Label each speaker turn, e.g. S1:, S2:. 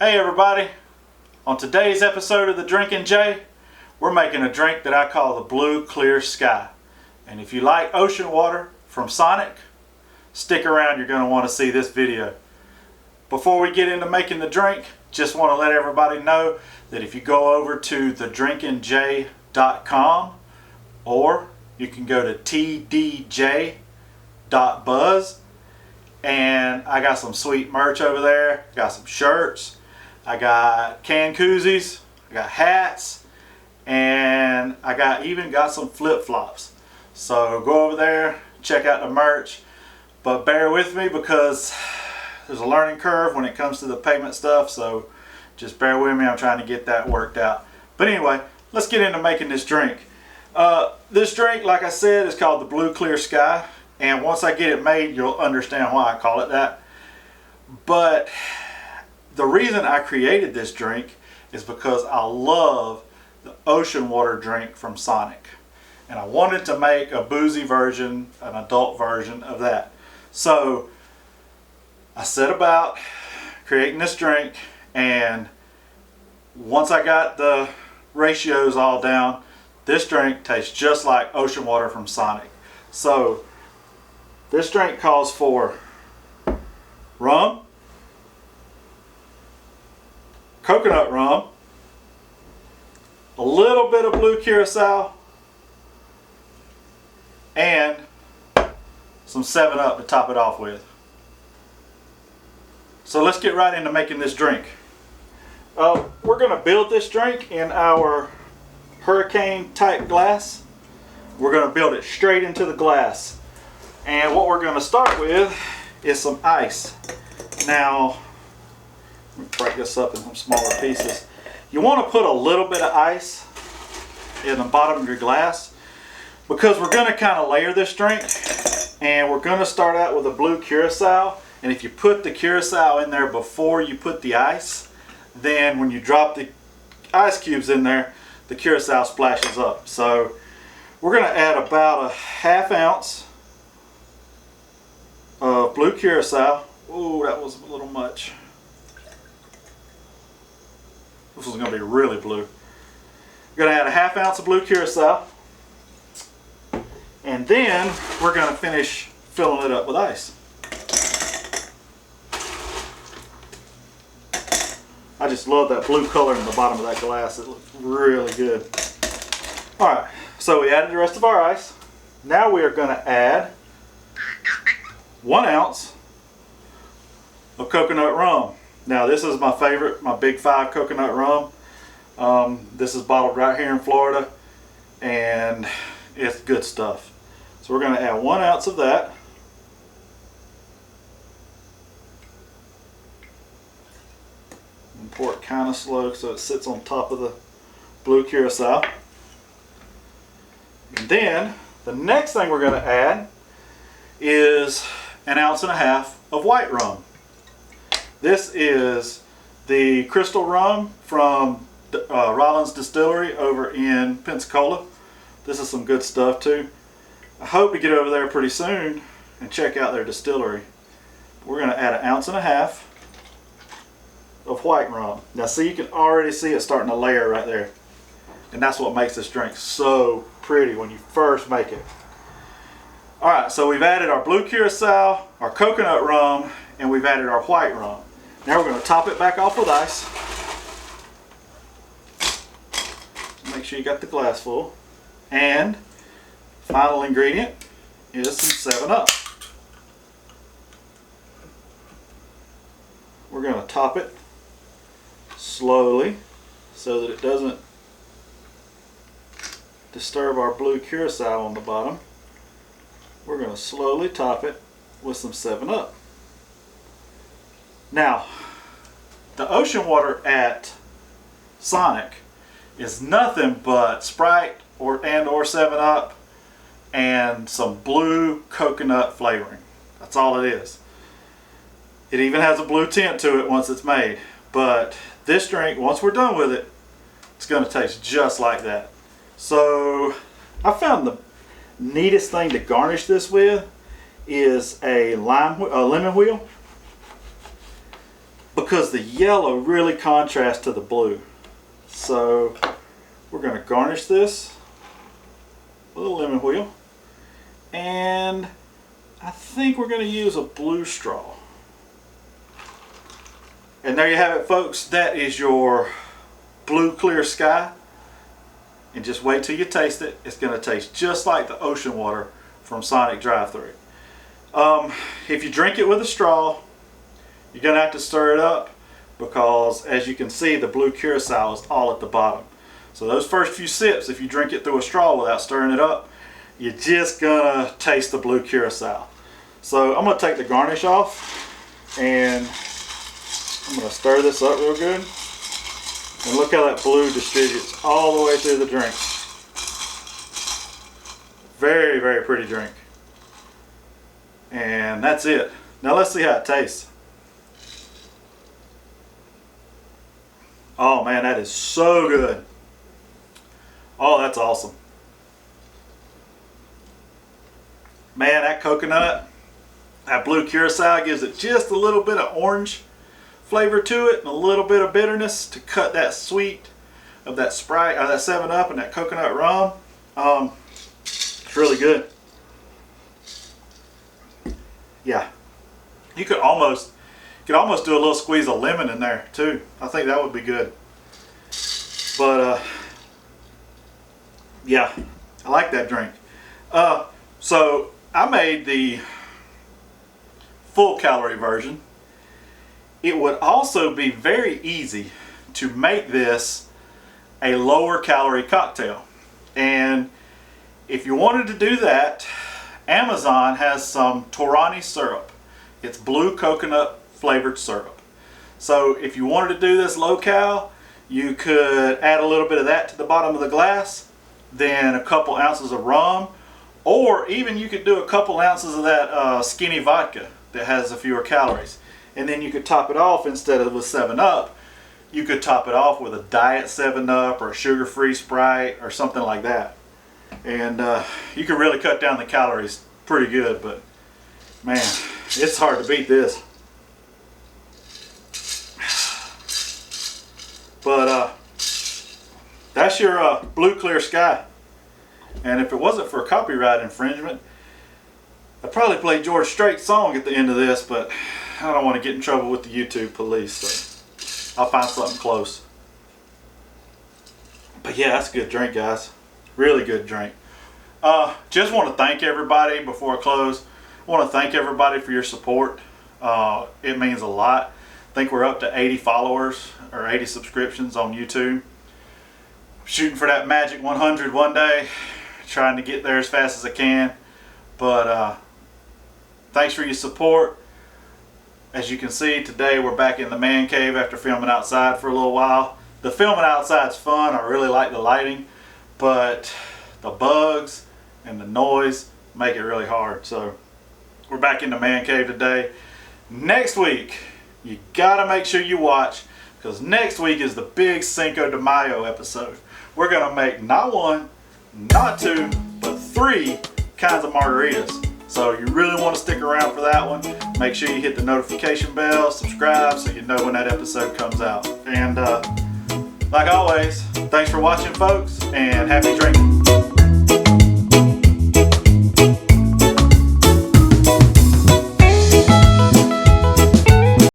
S1: Hey everybody, on today's episode of The Drinkin' J, we're making a drink that I call the Blue Clear Sky. And if you like ocean water from Sonic, stick around, you're going to want to see this video. Before we get into making the drink, just want to let everybody know that if you go over to thedrinkinj.com or you can go to tdj.buzz, and I got some sweet merch over there. Got some shirts, I got can koozies, I got hats, and I even got some flip-flops. So go over there, check out the merch, but bear with me because there's a learning curve when it comes to the payment stuff, so just bear with me. I'm trying to get that worked out. But anyway, let's get into making this drink. This drink, like I said, is called the Blue Clear Sky, and once I get it made, you'll understand why I call it that. But the reason I created this drink is because I love the ocean water drink from Sonic, and I wanted to make a boozy version, an adult version of that. So I set about creating this drink, and once I got the ratios all down, this drink tastes just like ocean water from Sonic. So this drink calls for rum, coconut rum, a little bit of blue curacao, and some 7-Up to top it off with. So let's get right into making this drink. We're going to build this drink in our hurricane type glass. We're going to build it straight into the glass. And what we're going to start with is some ice. Now, let me break this up in some smaller pieces. You want to put a little bit of ice in the bottom of your glass because we're going to kind of layer this drink, and we're going to start out with a blue curacao. And if you put the curacao in there before you put the ice, then when you drop the ice cubes in there, the curacao splashes up. So we're going to add about a ½ ounce of blue curacao. Ooh, that was a little much. This is going to be really blue. We're going to add a ½ ounce of blue curacao, and then we're going to finish filling it up with ice. I just love that blue color in the bottom of that glass. It looks really good. Alright, so we added the rest of our ice. Now we are going to add 1 ounce of coconut rum. Now this is my favorite, my Big 5 coconut rum. This is bottled right here in Florida, and it's good stuff. So we're going to add 1 ounce of that. And pour it kind of slow so it sits on top of the blue curacao. And then the next thing we're going to add is 1.5 ounces of white rum. This is the Crystal rum from Rollins Distillery over in Pensacola. This is some good stuff too. I hope to get over there pretty soon and check out their distillery. We're going to add 1.5 ounces of white rum. Now see, you can already see it starting to layer right there. And that's what makes this drink so pretty when you first make it. Alright, so we've added our blue curacao, our coconut rum, and we've added our white rum. Now we're going to top it back off with ice. Make sure you got the glass full. And final ingredient is some 7-Up. We're going to top it slowly so that it doesn't disturb our blue curacao on the bottom. We're going to slowly top it with some 7-Up. Now, the ocean water at Sonic is nothing but Sprite or 7-Up and some blue coconut flavoring. That's all it is. It even has a blue tint to it once it's made. But this drink, once we're done with it, it's going to taste just like that. So I found the neatest thing to garnish this with is a lemon wheel. because the yellow really contrasts to the blue. So we're going to garnish this with a lemon wheel, and I think we're going to use a blue straw. And there you have it, folks. That is your Blue Clear Sky. And just wait till you taste it. It's going to taste just like the ocean water from Sonic Drive-Thru. If you drink it with a straw, you're going to have to stir it up, because as you can see, the blue curacao is all at the bottom. So those first few sips, if you drink it through a straw without stirring it up, you're just going to taste the blue curacao. So I'm going to take the garnish off, and I'm going to stir this up real good. And look how that blue distributes all the way through the drink. Very, very pretty drink. And that's it. Now let's see how it tastes. Oh man, that is so good. Oh, that's awesome. Man, that coconut, that blue curacao gives it just a little bit of orange flavor to it and a little bit of bitterness to cut that sweet of that Sprite, or that 7-Up and that coconut rum. It's really good. Yeah, you could almost do a little squeeze of lemon in there too. I think that would be good. But yeah, I like that drink. So I made the full calorie version. It would also be very easy to make this a lower calorie cocktail. And if you wanted to do that, Amazon has some Torani syrup. It's blue coconut flavored syrup. So if you wanted to do this low cal, you could add a little bit of that to the bottom of the glass, then a couple ounces of rum, or even you could do a couple ounces of that skinny vodka that has a fewer calories. And then you could top it off, instead of with 7-Up, you could top it off with a diet 7-Up or a sugar-free Sprite or something like that. And you can really cut down the calories pretty good, but man, it's hard to beat this. But that's your Blue Clear Sky. And if it wasn't for copyright infringement, I'd probably play George Strait's song at the end of this, but I don't want to get in trouble with the YouTube police, so I'll find something close. But yeah, that's a good drink, guys. Really good drink. Just want to thank everybody before I close. I want to thank everybody for your support. It means a lot. I think we're up to 80 followers or 80 subscriptions on YouTube. Shooting for that magic 100 one day. Trying to get there as fast as I can. But thanks for your support. As you can see, today we're back in the man cave after filming outside for a little while. The filming outside's fun. I really like the lighting, but the bugs and the noise make it really hard. So we're back in the man cave today. Next week, you gotta make sure you watch, because next week is the big Cinco de Mayo episode. We're gonna make not one, not two, but 3 kinds of margaritas. So you really want to stick around for that one. Make sure you hit the notification bell, subscribe, so you know when that episode comes out. And like always, thanks for watching, folks, and happy drinking.